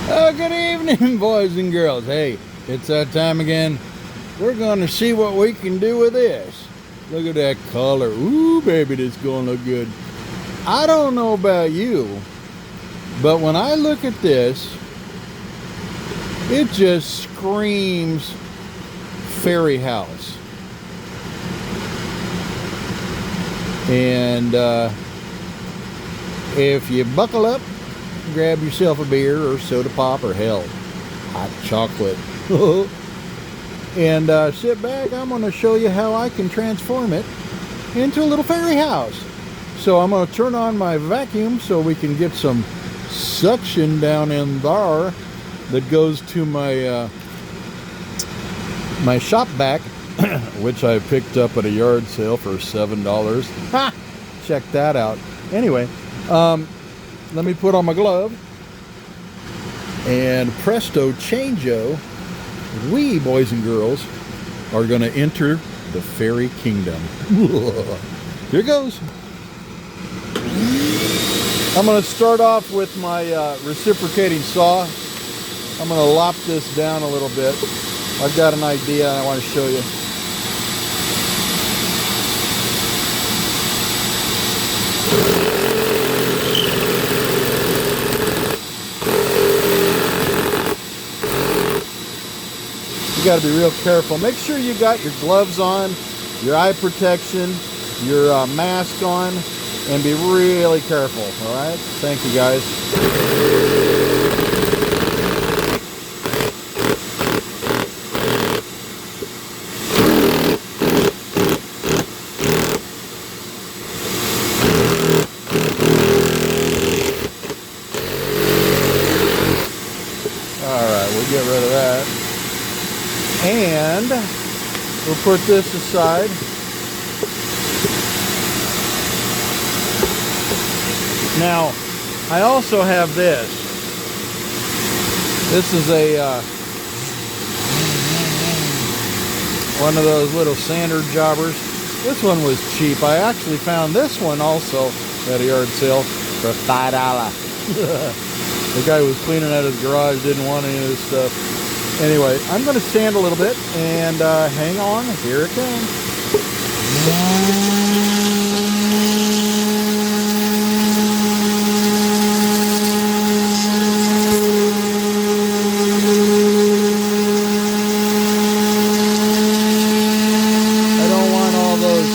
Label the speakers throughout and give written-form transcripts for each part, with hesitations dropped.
Speaker 1: Good evening, boys and girls. Hey, it's that time again. We're going to see what we can do with this. Look at that color. Ooh, baby, this is going to look good. I don't know about you, but when I look at this, it just screams fairy house. And if you buckle up, grab yourself a beer or soda pop or hell, hot chocolate. And sit back. I'm going to show you how I can transform it into a little fairy house. So I'm going to turn on my vacuum so we can get some suction down in there that goes to my my shop vac, which I picked up at a yard sale for $7. Ha! Check that out. Anyway, let me put on my glove, and presto changeo, we boys and girls are going to enter the fairy kingdom. Here goes. I'm going to start off with my reciprocating saw. I'm going to lop this down a little bit. I've got an idea I want to show you. You got to be real careful. Make sure you got your gloves on, your eye protection, your mask on, and be really careful. All right? Thank you, guys. All right, we'll get rid of that. And we'll put this aside. Now, I also have this. This is a one of those little sander jobbers. This one was cheap. I actually found this one also at a yard sale for $5. The guy who was cleaning out his garage didn't want any of this stuff. Anyway, I'm going to sand a little bit, and hang on, here it comes. I don't want all those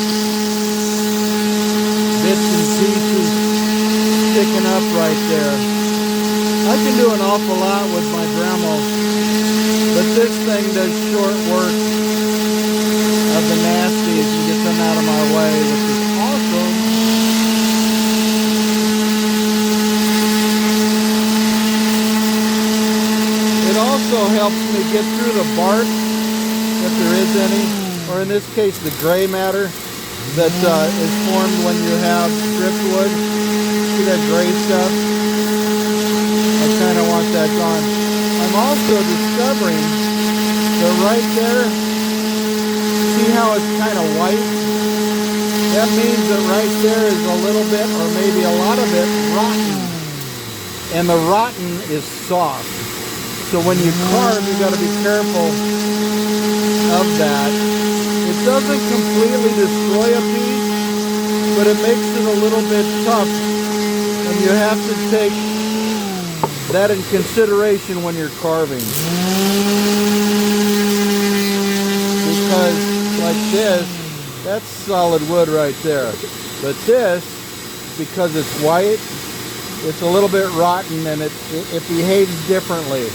Speaker 1: bits and pieces sticking up right there. I can do an awful lot with my DREMEL. But this thing does short work of the nasties and get them out of my way, which is awesome. It also helps me get through the bark, if there is any, or in this case the gray matter that is formed when you have driftwood. See that gray stuff? I kind of want that gone. I'm also discovering that right there, see how it's kind of white? That means that right there is a little bit, or maybe a lot of it, rotten. And the rotten is soft. So when you carve, you got to be careful of that. It doesn't completely destroy a piece, but it makes it a little bit tough. And you have to take that in consideration when you're carving, because like this, that's solid wood right there, but this, because it's white, it's a little bit rotten, and it behaves differently.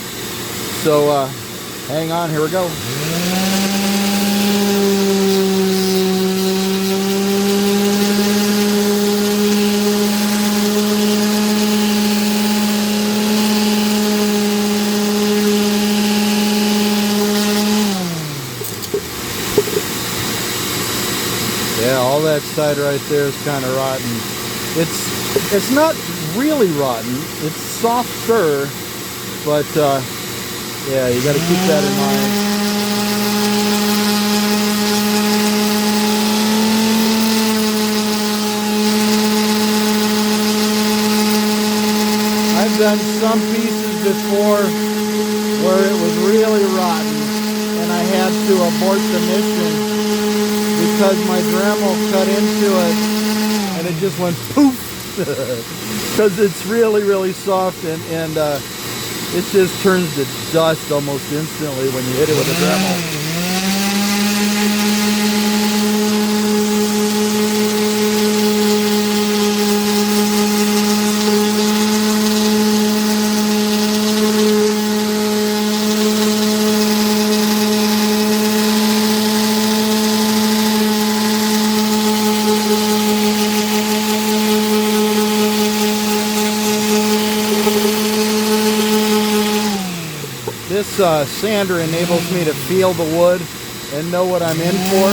Speaker 1: So hang on, here we go. Yeah, all that side right there is kind of rotten. It's not really rotten. It's softer, but yeah, you got to keep that in mind. I've done some pieces before where it was really rotten and I had to abort the mission because my Dremel cut into it and it just went poof because it's really soft and it just turns to dust almost instantly when you hit it with a Dremel. This sander enables me to feel the wood and know what I'm in for.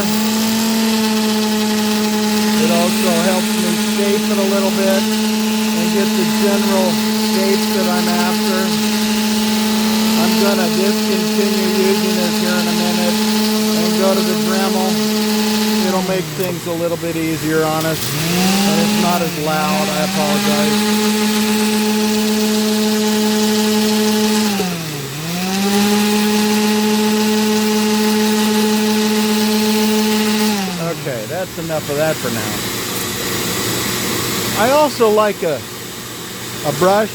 Speaker 1: It also helps me shape it a little bit and get the general shape that I'm after. I'm going to discontinue using this here in a minute and go to the Dremel. It'll make things a little bit easier on us, and it's not as loud. I apologize. Okay, that's enough of that for now. I also like a brush,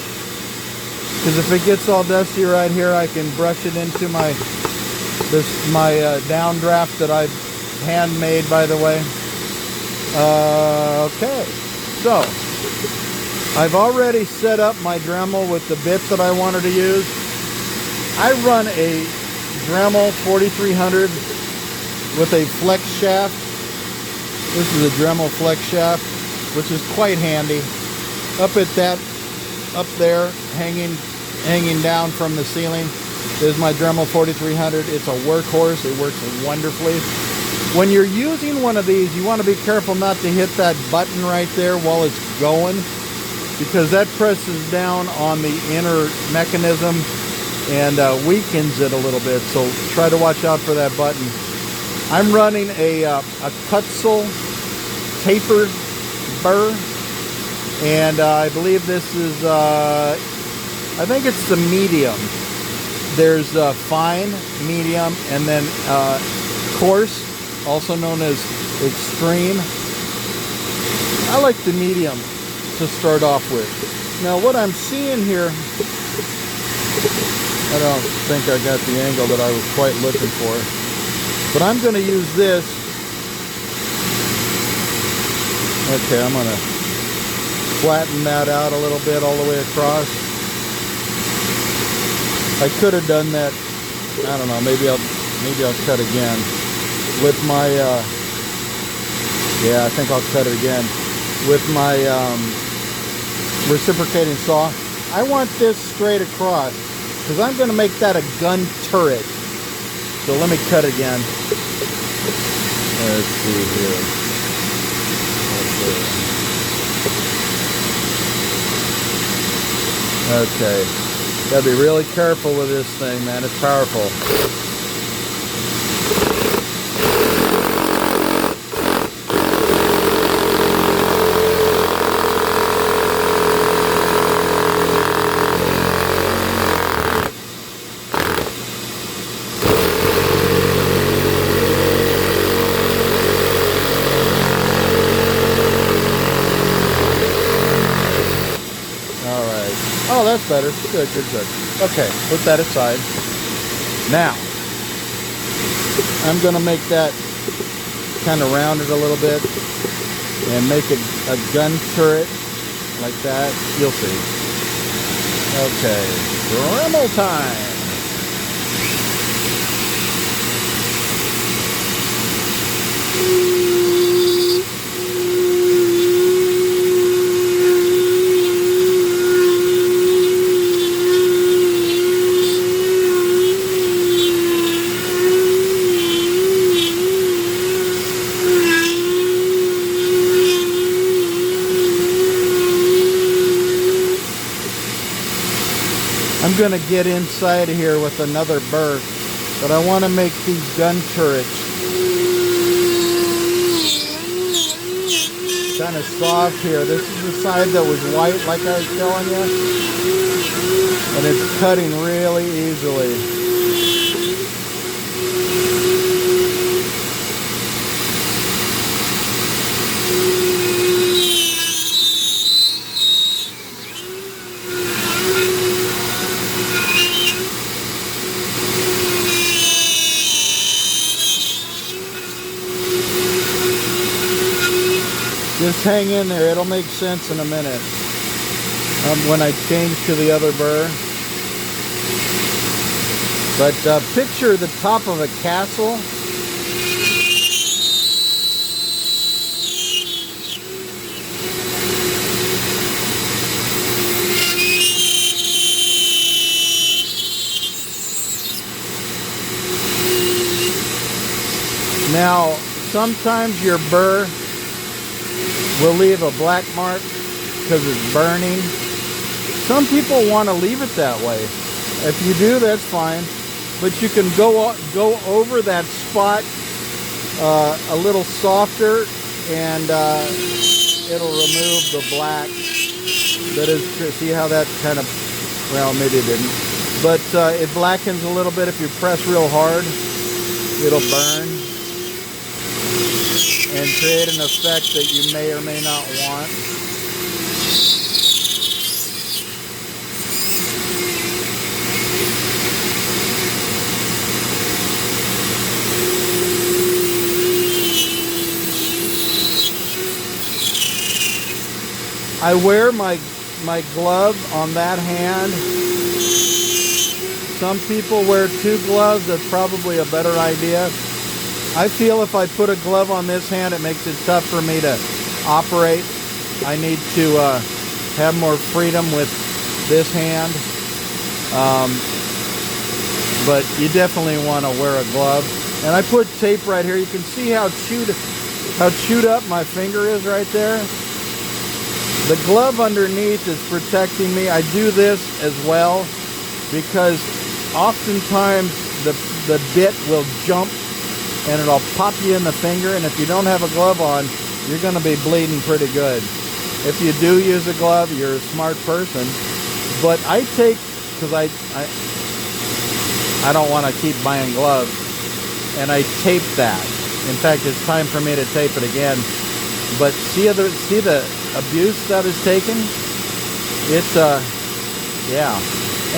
Speaker 1: because if it gets all dusty right here, I can brush it into my downdraft that I've handmade, by the way. Okay, so I've already set up my Dremel with the bit that I wanted to use. I run a Dremel 4300 with a flex shaft. This is a Dremel flex shaft, which is quite handy. Up there, hanging down from the ceiling, is my Dremel 4300. It's a workhorse. It works wonderfully. When you're using one of these, you want to be careful not to hit that button right there while it's going, because that presses down on the inner mechanism and weakens it a little bit. So try to watch out for that button. I'm running a Kutzel taper burr, and I believe this is, I think it's the medium. There's fine, medium, and then coarse, also known as extreme. I like the medium to start off with. Now what I'm seeing here, I don't think I got the angle that I was quite looking for. But I'm going to use this. Okay, I'm going to flatten that out a little bit all the way across. I could have done that. I don't know. Maybe I'll cut again with my. Yeah, I think I'll cut it again with my reciprocating saw. I want this straight across because I'm going to make that a gun turret. So let me cut again. Let's see here. Okay. Gotta be really careful with this thing, man. It's powerful. Oh, that's better. Good. Okay, put that aside. Now, I'm going to make that kind of rounded a little bit and make it a gun turret like that. You'll see. Okay, Dremel time. I'm going to get inside of here with another burr, but I want to make these gun turrets kind of soft here. This is the side that was white, like I was telling you. and it's cutting really easily. Just hang in there, it'll make sense in a minute. When I change to the other burr. But picture the top of a castle. Now, sometimes your burr will leave a black mark because it's burning. Some people want to leave it that way. If you do, that's fine. But you can go over that spot a little softer, and it'll remove the black. That is, see how that kind of, well, maybe it didn't. But it blackens a little bit if you press real hard. It'll burn and create an effect that you may or may not want. I wear my glove on that hand. Some people wear two gloves. That's probably a better idea. I feel if I put a glove on this hand, it makes it tough for me to operate. I need to have more freedom with this hand. But you definitely want to wear a glove. And I put tape right here. You can see how chewed up my finger is right there. The glove underneath is protecting me. I do this as well because oftentimes the bit will jump and it'll pop you in the finger, and if you don't have a glove on, you're going to be bleeding pretty good. If you do use a glove, you're a smart person. But I take, because I don't want to keep buying gloves, and I tape that. In fact, it's time for me to tape it again. But see the abuse that is taken? It's yeah.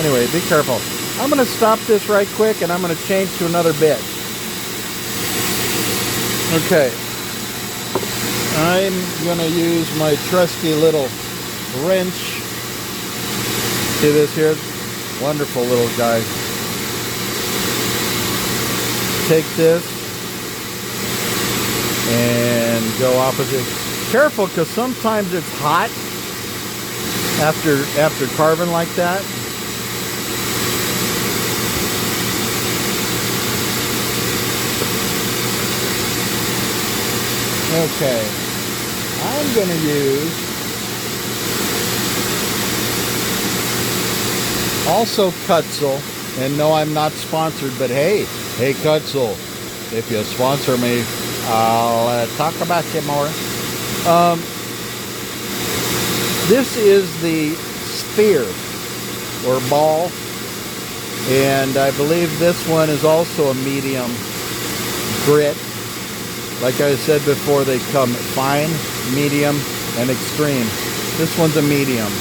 Speaker 1: Anyway, be careful. I'm going to stop this right quick, and I'm going to change to another bit. Okay, I'm going to use my trusty little wrench. See this here? Wonderful little guy. Take this and go opposite. Careful, because sometimes it's hot after carving like that. Okay, I'm going to use also Kutzel, and no, I'm not sponsored, but hey Kutzel, if you sponsor me, I'll talk about you more. This is the sphere or ball, and I believe this one is also a medium grit. Like I said before, they come fine, medium, and extreme. This one's a medium.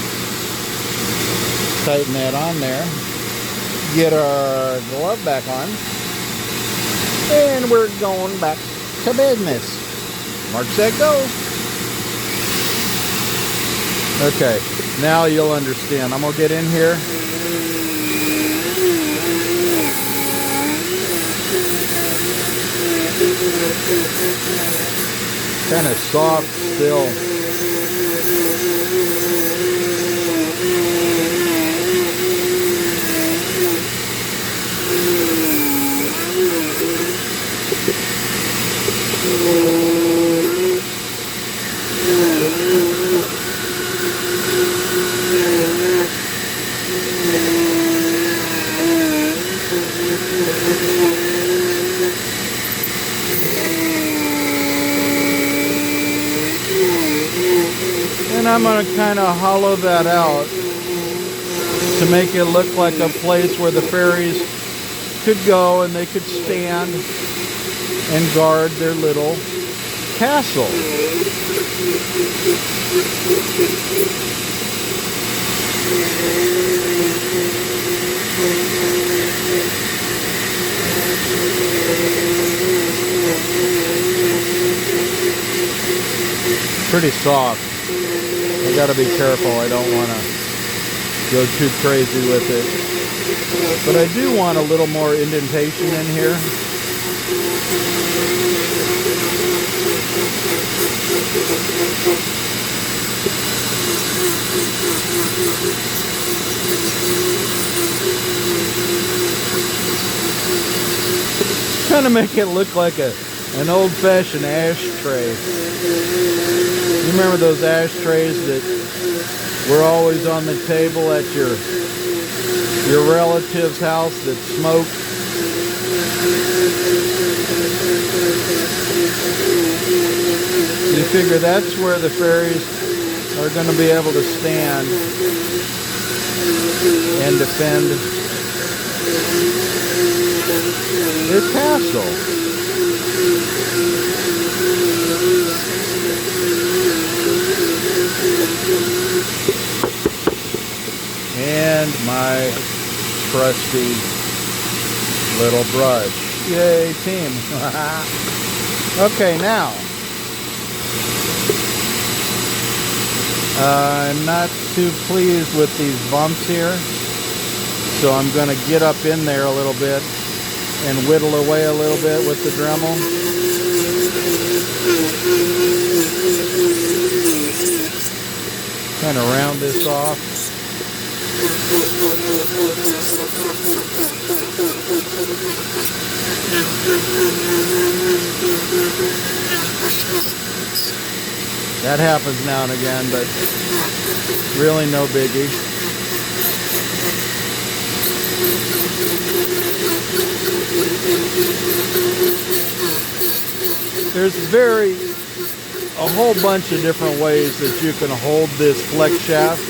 Speaker 1: Tighten that on there. Get our glove back on. And we're going back to business. Mark, set, go. Okay, now you'll understand. I'm going to get in here. Kind of soft still. And I'm going to kind of hollow that out. to make it look like a place where the fairies could go and they could stand and guard their little castle. Pretty soft. I gotta be careful. I don't want to go too crazy with it. But I do want a little more indentation in here. Kind of make it look like an old-fashioned ashtray. You remember those ashtrays that were always on the table at your relative's house that smoked? You figure that's where the fairies are going to be able to stand and defend their castle. And my trusty little brush. Yay, team. Okay, now I'm not too pleased with these bumps here, so I'm going to get up in there a little bit and whittle away a little bit with the Dremel. Kind of round this off. That happens now and again, but really no biggie. There's a whole bunch of different ways that you can hold this flex shaft.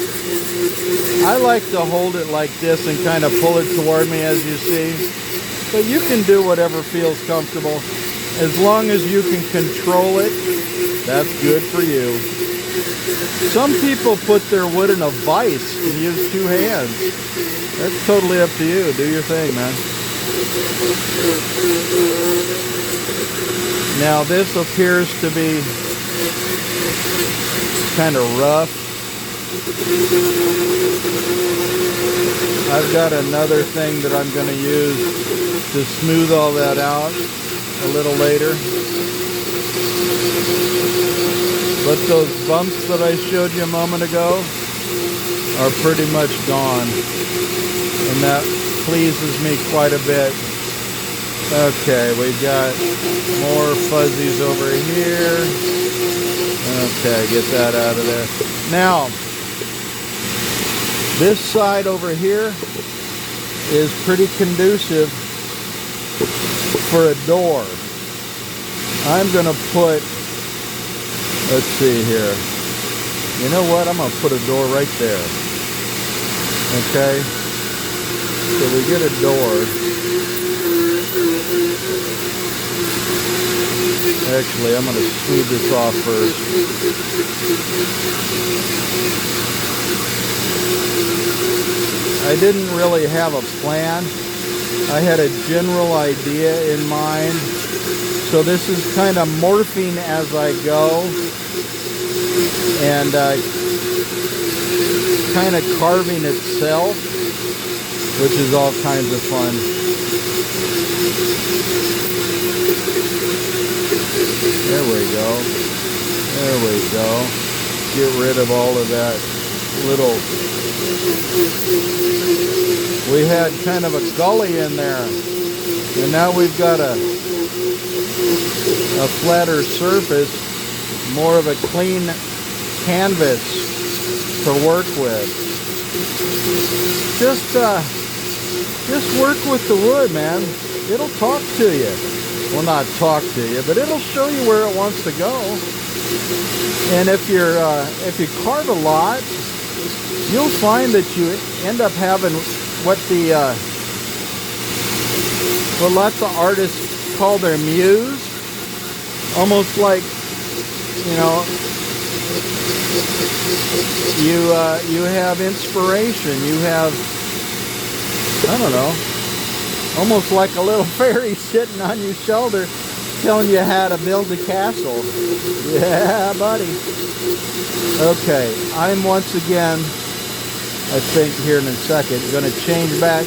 Speaker 1: I like to hold it like this and kind of pull it toward me, as you see. But you can do whatever feels comfortable. As long as you can control it, that's good for you. Some people put their wood in a vise and use two hands. That's totally up to you. Do your thing, man. Now this appears to be kind of rough. I've got another thing that I'm going to use to smooth all that out a little later. But those bumps that I showed you a moment ago are pretty much gone. And that pleases me quite a bit. Okay, we got more fuzzies over here. Okay, get that out of there. Now, this side over here is pretty conducive for a door. I'm going to put, let's see here. You know what? I'm going to put a door right there. Okay? So we get a door. Actually, I'm going to smooth this off first. I didn't really have a plan. I had a general idea in mind. So this is kind of morphing as I go. And kind of carving itself, which is all kinds of fun. There we go. There we go. Get rid of all of that little... We had kind of a gully in there. And now we've got a flatter surface, more of a clean canvas to work with. Just work with the wood, man. It'll talk to you. Well, not talk to you, but it'll show you where it wants to go. And if you carve a lot, you'll find that you end up having what the what lots of artists call their muse, almost like, you know, you have inspiration, you have, I don't know, almost like a little fairy sitting on your shoulder telling you how to build a castle. Yeah, buddy. Okay, I'm once again, I think here in a second, going to change back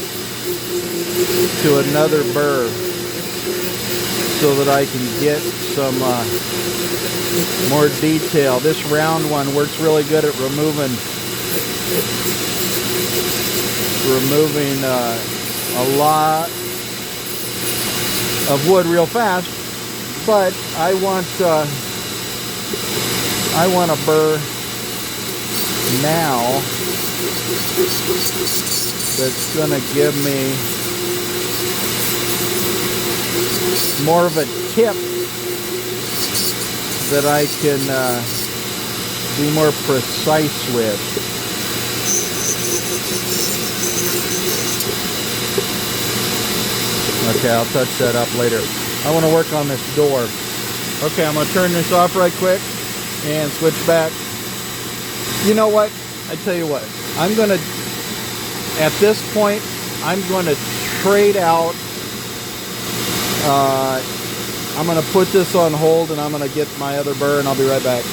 Speaker 1: to another burr so that I can get some more detail. This round one works really good at removing a lot of wood real fast, but I want a burr now that's gonna give me more of a tip that I can be more precise with. Okay, I'll touch that up later. I want to work on this door. Okay, I'm going to turn this off right quick and switch back. You know what? I tell you what. I'm going to, at this point, I'm going to trade out. I'm going to put this on hold and I'm going to get my other burr and I'll be right back.